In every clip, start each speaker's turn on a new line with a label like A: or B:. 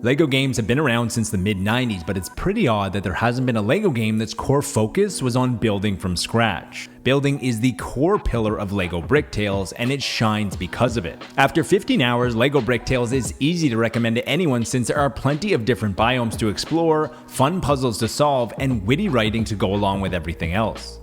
A: LEGO games have been around since the mid-90s, but it's pretty odd that there hasn't been a LEGO game that's core focus was on building from scratch. Building is the core pillar of LEGO Bricktales, and it shines because of it. After 15 hours, LEGO Bricktales is easy to recommend to anyone since there are plenty of different biomes to explore, fun puzzles to solve, and witty writing to go along with everything else.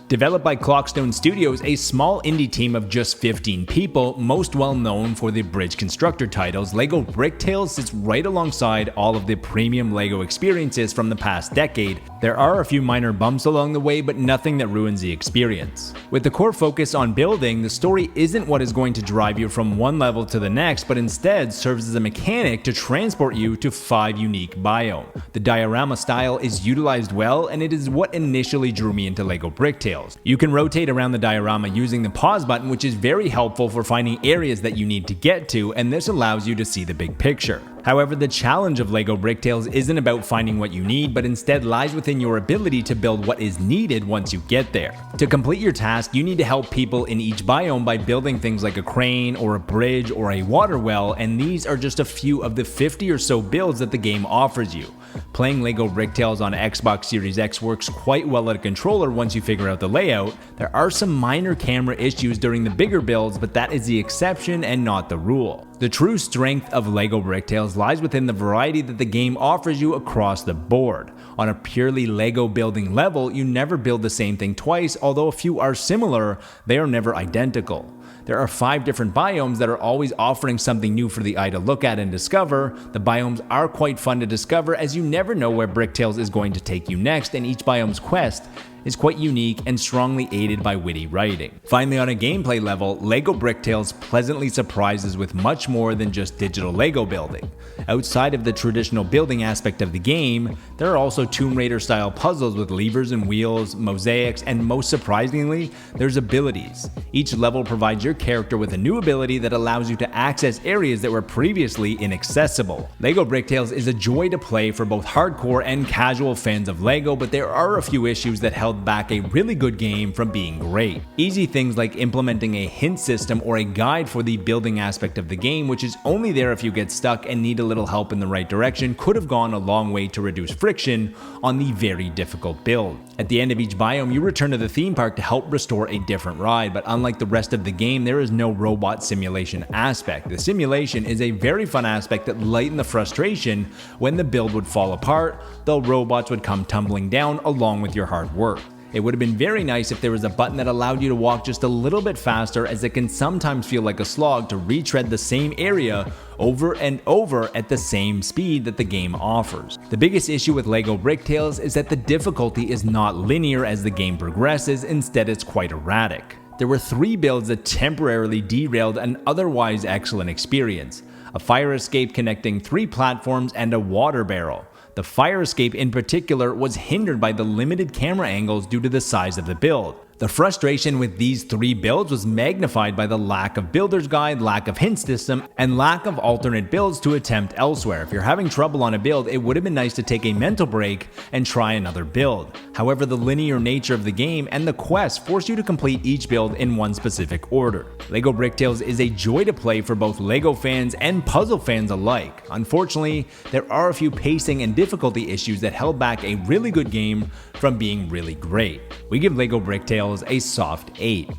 A: Developed by Clockstone Studios, a small indie team of just 15 people, most well known for the Bridge Constructor titles, LEGO Bricktales sits right alongside all of the premium LEGO experiences from the past decade. There are a few minor bumps along the way, but nothing that ruins the experience. With the core focus on building, the story isn't what is going to drive you from one level to the next, but instead serves as a mechanic to transport you to 5 unique biomes. The diorama style is utilized well, and it is what initially drew me into LEGO Bricktales. You can rotate around the diorama using the pause button, which is very helpful for finding areas that you need to get to, and this allows you to see the big picture. However, the challenge of LEGO Bricktales isn't about finding what you need, but instead lies within your ability to build what is needed once you get there. To complete your task, you need to help people in each biome by building things like a crane or a bridge or a water well, and these are just a few of the 50 or so builds that the game offers you. Playing LEGO Bricktales on Xbox Series X works quite well at a controller once you figure out the layout. There are some minor camera issues during the bigger builds, but that is the exception and not the rule. The true strength of LEGO Bricktales lies within the variety that the game offers you across the board. On a purely LEGO building level, you never build the same thing twice, although a few are similar, they are never identical. There are 5 different biomes that are always offering something new for the eye to look at and discover. The biomes are quite fun to discover as you never know where Bricktales is going to take you next, and each biome's quest is quite unique and strongly aided by witty writing. Finally, on a gameplay level, LEGO Bricktales pleasantly surprises with much more than just digital LEGO building. Outside of the traditional building aspect of the game, there are also Tomb Raider style puzzles with levers and wheels, mosaics, and most surprisingly, there's abilities. Each level provides your character with a new ability that allows you to access areas that were previously inaccessible. LEGO Bricktales is a joy to play for both hardcore and casual fans of LEGO, but there are a few issues that held back a really good game from being great. Easy things like implementing a hint system or a guide for the building aspect of the game, which is only there if you get stuck and need a little help in the right direction, could have gone a long way to reduce friction on the very difficult build. At the end of each biome, you return to the theme park to help restore a different ride, but unlike the rest of the game, there is no robot simulation aspect. The simulation is a very fun aspect that lightened the frustration when the build would fall apart, though robots would come tumbling down along with your hard work. It would have been very nice if there was a button that allowed you to walk just a little bit faster, as it can sometimes feel like a slog to retread the same area over and over at the same speed that the game offers. The biggest issue with LEGO Bricktales is that the difficulty is not linear as the game progresses, instead it's quite erratic. There were 3 builds that temporarily derailed an otherwise excellent experience: a fire escape connecting 3 platforms and a water barrel. The fire escape in particular was hindered by the limited camera angles due to the size of the build. The frustration with these 3 builds was magnified by the lack of builder's guide, lack of hint system, and lack of alternate builds to attempt elsewhere. If you're having trouble on a build, it would have been nice to take a mental break and try another build. However, the linear nature of the game and the quest force you to complete each build in one specific order. LEGO Bricktales is a joy to play for both LEGO fans and puzzle fans alike. Unfortunately, there are a few pacing and difficulty issues that held back a really good game from being really great. We give LEGO Bricktales a soft 8.